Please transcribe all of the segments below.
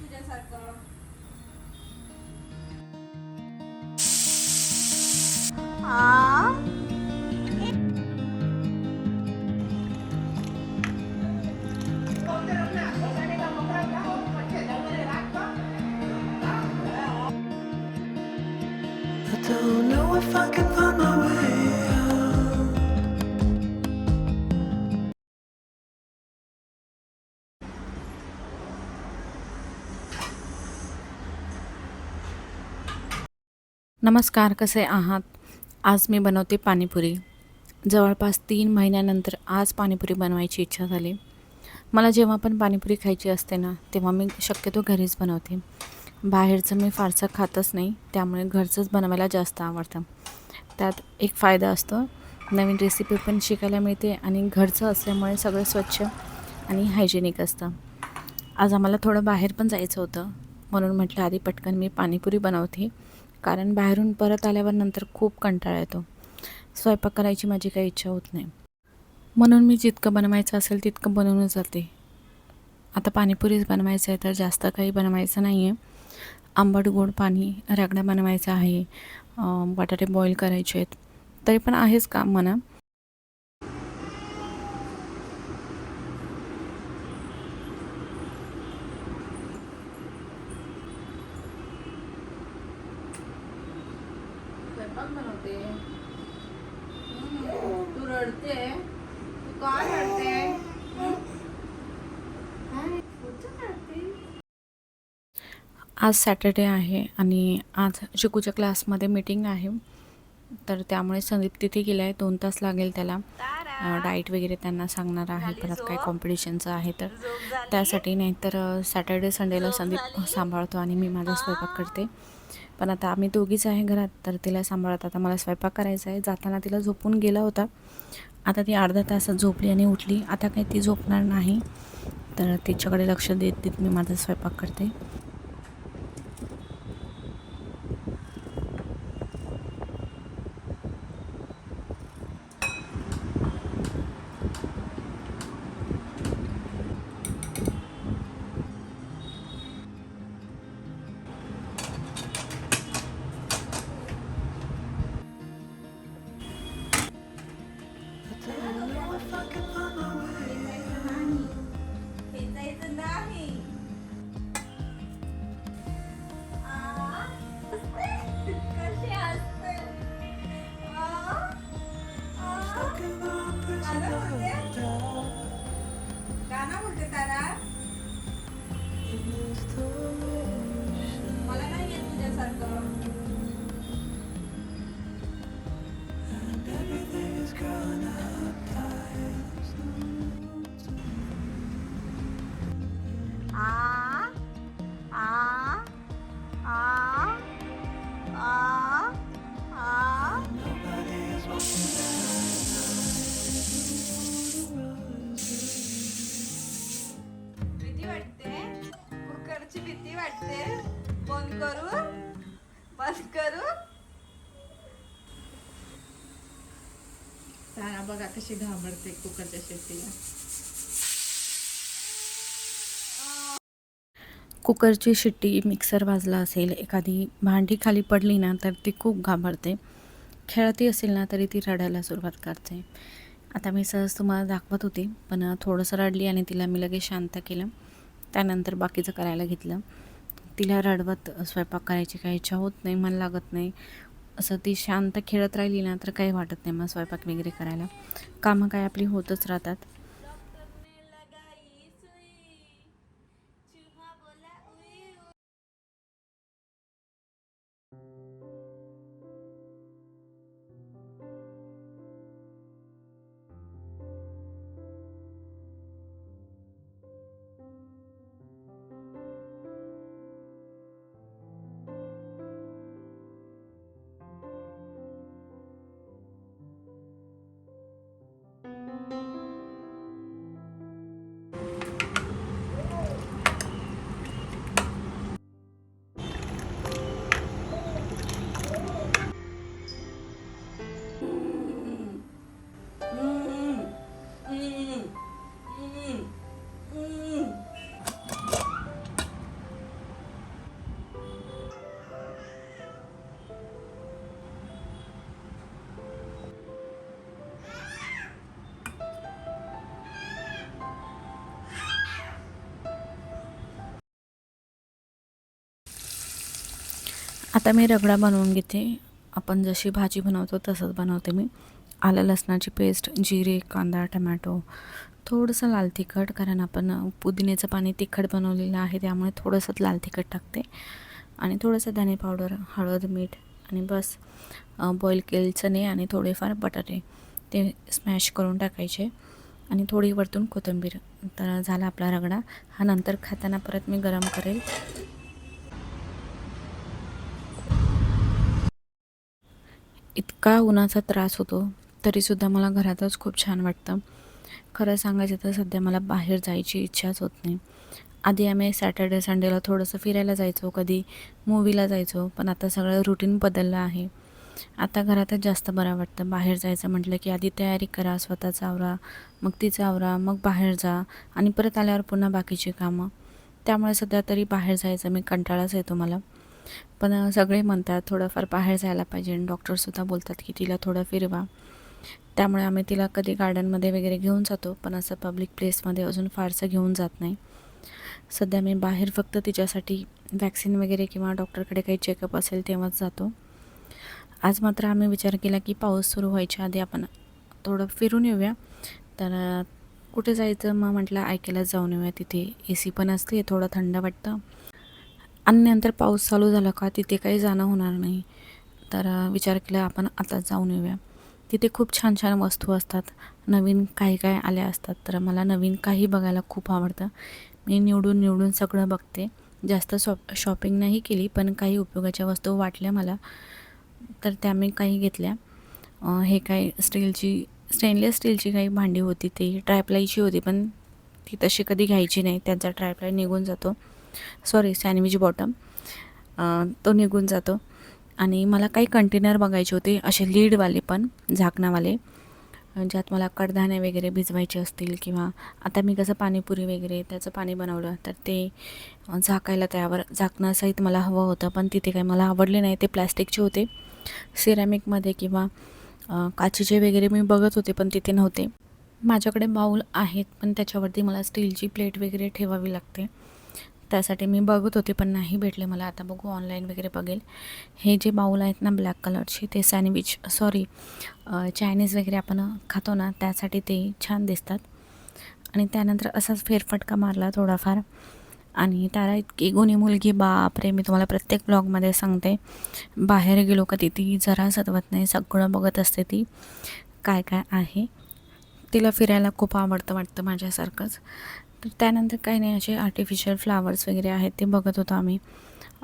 तुझ्यासारखं. I don't know if I can find my way out. नमस्कार, कसे आहात? आज मी बनवते पाणीपुरी. जवळपास 3 महिन्यानंतर आज पाणीपुरी बनवायची इच्छा झाली. मला जेव्हा पण पाणीपुरी खायची असते ना, तेव्हा मी शक्यतो घरीच बनवते. बाहेरचं मी फारसं खातच नाही, त्यामुळे घरचंच बनवायला जास्त आवडतं. त्यात एक फायदा असतो, नवीन रेसिपी पण शिकायला मिळते आणि घरचं असल्यामुळे सगळं स्वच्छ आणि हायजेनिक असतं. आज आम्हाला थोडं बाहेर पण जायचं होतं, म्हणून म्हटलं आधी पटकन मी पाणीपुरी बनवते. कारण बाहेरून परत आल्यावर नंतर खूप कंटाळा येतो. स्वयंपाक करायची माझी काही इच्छा होत नाही. म्हणून मी जितकं बनवायचं असेल तितकं बनवूनच जाते. आता पाणीपुरीच बनवायचं आहे तर जास्त काही बनवायचं नाही आहे. आंबट गोड पाणी रगडा बनवायचा आहे, बटाटे बॉईल करायचे आहेत. तरी पण आहेच काम म्हणा. स्वयंपाक बनवते. तू रडते. तू का रडते? कुठं रडते? आज सॅटर्डे आहे आणि आज चिकूच्या क्लासमध्ये मीटिंग आहे. तर त्यामुळे संदीप तिथे गेला आहे. 2 तास लागेल त्याला. डाएट वगैरे त्यांना सांगणार आहे. परत काय कॉम्पिटिशनचं आहे तर त्यासाठी. नाही तर सॅटर्डे संडेला संदीप सांभाळतो आणि मी माझा स्वयंपाक करते. पण आता आम्ही दोघीच आहे घरात, तर तिला सांभाळत आता मला स्वयंपाक करायचा आहे. जाताना तिला झोपून गेला होता. आता ती अर्धा तासात झोपली आणि उठली. आता काही ती झोपणार नाही, तर तिच्याकडे लक्ष देत देत मी माझा स्वयंपाक करते. I don't know if I can find my way out. खेचायचं नाही. कशी असते? Stuck in the prison of doubt. गाणं बोलते तारा. In this ocean, मला नाही येत तुझ्यासारखं. and everything is growing up tired. Nobody is walking भीती वाटते. कुकरची भीती वाटते. बंद करू. बंद करू. तारा बघा कशी घाबरते कुकरच्या शेतीला. कुकरची शिट्टी, मिक्सर वाजला असेल, एखादी भांडी खाली पडली ना तर ती खूप घाबरते. खेळती असेल ना तरी ती रडायला सुरुवात करते. आता मी सहज तुम्हाला दाखवत होते, पण थोडंसं रडली आणि तिला मी लगेच शांत केलं. त्यानंतर बाकीचं करायला घेतलं. तिला रडवत स्वयंपाक करायची काही इच्छा होत नाही, मन लागत नाही. असं ती शांत खेळत राहिली ना तर काही वाटत नाही मग स्वयंपाक वगैरे करायला. कामं काय आपली होतच राहतात. आता मी रगडा बनवून घेते. आपण जशी भाजी बनवतो तसंच बनवते मी. आलं लसणाची पेस्ट, जिरे, कांदा, टमॅटो, थोडंसं लाल तिखट, कारण आपण पुदिन्याचं पाणी तिखट बनवलेलं आहे त्यामुळे थोडंसं लाल तिखट टाकते आणि थोडंसं धने पावडर, हळद, मीठ आणि बस. बॉईल केलेले चणे आणि थोडेफार बटाटे ते स्मॅश करून टाकायचे आणि थोडी वरतून कोथिंबीर. तर झाला आपला रगडा. हा नंतर खाताना परत मी गरम करेल. इतका उन्हाचा त्रास होतो तरीसुद्धा मला घरातच खूप छान वाटतं. खरं सांगायचं तर सध्या मला बाहेर जायची इच्छाच होत नाही. आधी आम्ही सॅटर्डे संडेला थोडंसं फिरायला जायचो, कधी मूवीला जायचो, पण आता सगळं रुटीन बदललं आहे. आता घरातच जास्त बरं वाटतं. बाहेर जायचं म्हटलं की आधी तयारी करा, स्वतःचं आवरा, मग तिचं आवरा, मग बाहेर जा आणि परत आल्यावर पुन्हा बाकीची कामं. त्यामुळे सध्या तरी बाहेर जायचं मी कंटाळाच येतो मला. पण सगळे म्हणतात थोडंफार बाहेर जायला पाहिजे आणि डॉक्टरसुद्धा बोलतात की तिला थोडं फिरवा. त्यामुळे आम्ही तिला कधी गार्डनमध्ये वगैरे घेऊन जातो, पण असं पब्लिक प्लेसमध्ये अजून फारसं घेऊन जात नाही. सध्या मी बाहेर फक्त तिच्यासाठी वॅक्सिन वगैरे किंवा डॉक्टरकडे काही चेकअप असेल तेव्हाच जातो. आज मात्र आम्ही विचार केला की पाऊस सुरू व्हायच्या आधी आपण थोडं फिरून येऊया. तर कुठे जायचं, मग म्हटलं ऐकायलाच जाऊन येऊया. तिथे AC पण असते, थोडं थंड वाटतं आणि नंतर पाऊस चालू झाला का तिथे काही जाणं होणार नाही. तर विचार केला आपण आता जाऊन येऊया. तिथे खूप छान छान वस्तू असतात, नवीन काही काय आल्या असतात. तर मला नवीन काही बघायला खूप आवडतं. मी निवडून सगळं बघते. जास्त शॉपिंग नाही केली, पण काही उपयोगाच्या वस्तू वाटल्या मला, तर त्या मी काही घेतल्या. हे काही स्टेनलेस स्टीलची काही भांडी होती, ती ट्रायप्लायची होती, पण ती तशी कधी घ्यायची नाही. त्यांचा ट्रायप्लाय निघून जातो. सॉरी, सँडविच बॉटम तो निघून जातो. आणि मला काही कंटेनर बघायचे होते, असे लीडवाले पण झाकणावाले, ज्यात मला कडधान्ये वगैरे भिजवायचे असतील, किंवा आता मी कसं पाणीपुरी वगैरे त्याचं पाणी बनवलं तर ते झाकायला त्यावर झाकणासहित मला हवं होतं, पण तिथे काही मला आवडले नाही. ते प्लॅस्टिकचे होते. सिरॅमिकमध्ये किंवा काचेचे वगैरे मी बघत होते, पण तिथे नव्हते. माझ्याकडे बाऊल आहेत, पण त्याच्यावरती मला स्टीलची प्लेट वगैरे ठेवावी लागते. त्यासाठी मी बघत होते, पण नाही भेटले मला. आता बघू, ऑनलाईन वगैरे बघेल. हे जे बाऊल आहेत ना ब्लॅक कलरचे, ते चायनीज वगैरे आपण खातो ना, त्यासाठी ते छान दिसतात. आणि त्यानंतर असाच फेरफटका मारला थोडाफार, आणि त्याला इतकी गुणी मुलगी, बापरे, मी तुम्हाला प्रत्येक ब्लॉगमध्ये सांगते, बाहेर गेलो का ती जरा सतवत नाही, सगळं बघत असते ती काय काय आहे. तिला फिरायला खूप आवडतं वाटतं माझ्यासारखंच. तर त्यानंतर काही नाही, असे आर्टिफिशियल फ्लावर्स वगैरे आहेत ते बघत होतो आम्ही.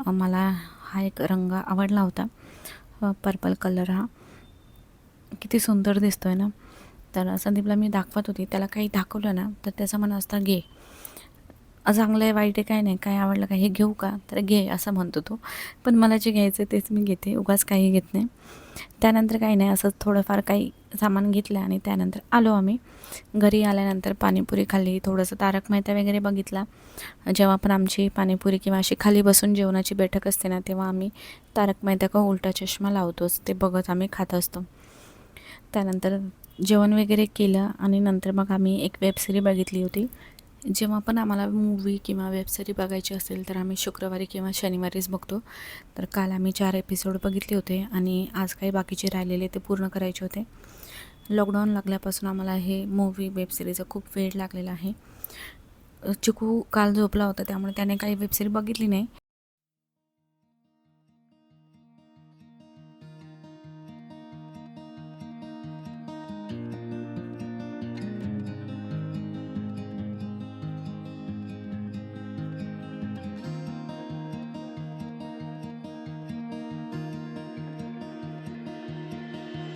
मला हा एक रंग आवडला होता, पर्पल कलर. हा किती सुंदर दिसतो आहे ना. तर संदीपला मी दाखवत होती, त्याला काही दाखवलं ना तर त्याचं मन असतं घे, चांगलं आहे वाईट आहे काय नाही, काय आवडलं का, हे घेऊ का, तर घे असं म्हणतो तो. पण मला जे घ्यायचं तेच मी घेते, उगाच काही घेत नाही. त्यानंतर काही नाही, असंच थोडंफार काही सामान घेतलं आणि त्यानंतर आलो आम्ही. घरी आल्यानंतर पाणीपुरी खाल्ली, थोडंसं तारक मेहता वगैरे बघितला. जेव्हा पण आमची पाणीपुरी किंवा अशी खाली बसून जेवणाची बैठक असते ना, तेव्हा आम्ही तारक मेहता का उलटा चष्मा लावतोच, ते बघत आम्ही खात असतो. त्यानंतर जेवण वगैरे केलं आणि नंतर मग आम्ही एक वेबसिरीज बघितली होती. जेव्हा पण आम्हाला मूवी किंवा वेबसिरीज बघायची असेल तर आम्ही शुक्रवारी किंवा शनिवारीच बघतो. तर काल आम्ही 4 एपिसोड बघितले होते आणि आज काही बाकीचे राहिलेले ते पूर्ण करायचे होते. लॉकडाऊन लागल्यापासून आम्हाला हे मूवी वेबसिरीजचा खूप वेळ लागलेला आहे. चिकू काल झोपला होता, त्यामुळे त्याने काही वेबसिरीज बघितली नाही.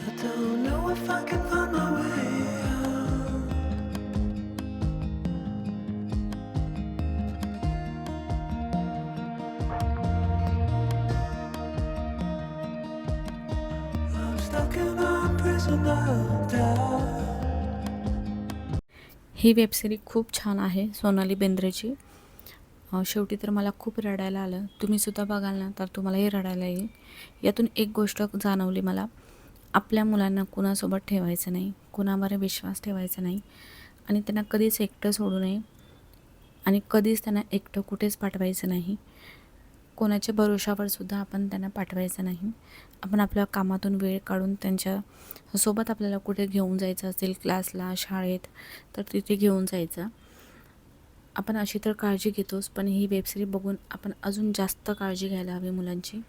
I don't know if I can find my way out. I'm stuck in a prison of doubt. He web series खूप छान आहे, सोनाली बेंद्रेची. शेवटी तर मला खूप रडायला आलं. तुम्हीसुद्धा बघाल ना तर तुम्हालाही रडायला येईल. यातून एक गोष्ट जाणवली मला, आपल्या मुलांना कुणासोबत ठेवायचं नाही, कुणावर विश्वास ठेवायचा नाही आणि त्यांना कधीच एकटं सोडू नये आणि कधीच त्यांना एकटं कुठेच पाठवायचं नाही. कोणाच्या भरोशावर सुद्धा आपण त्यांना पाठवायचं नाही. आपण आपल्या कामातून वेळ काढून त्यांच्या सोबत आपल्याला कुठे घेऊन जायचं असेल, क्लासला, शाळेत, तर तिथे घेऊन जायचं. आपण अशी तर काळजी घेतोच, पण ही वेबसिरीज बघून आपण अजून जास्त काळजी घ्यायला हवी मुलांची.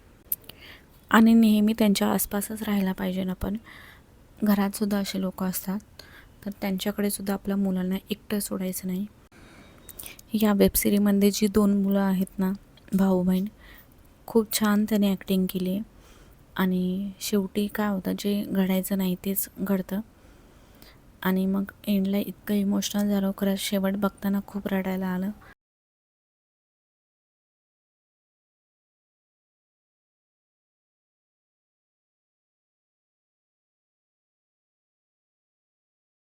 आणि नेहमी त्यांच्या आसपासच राहायला पाहिजे ना. पण घरातसुद्धा असे लोक असतात, तर त्यांच्याकडे सुद्धा आपल्या मुलांना एकटं सोडायचं नाही. या वेबसिरीजमध्ये जी 2 मुलं आहेत ना, भाऊ बहीण, खूप छान त्याने ॲक्टिंग केली आहे. आणि शेवटी काय होतं, जे घडायचं नाही तेच घडतं. आणि मग एंडला इतकं इमोशनल झालं, खरंच शेवट बघताना खूप रडायला आलं.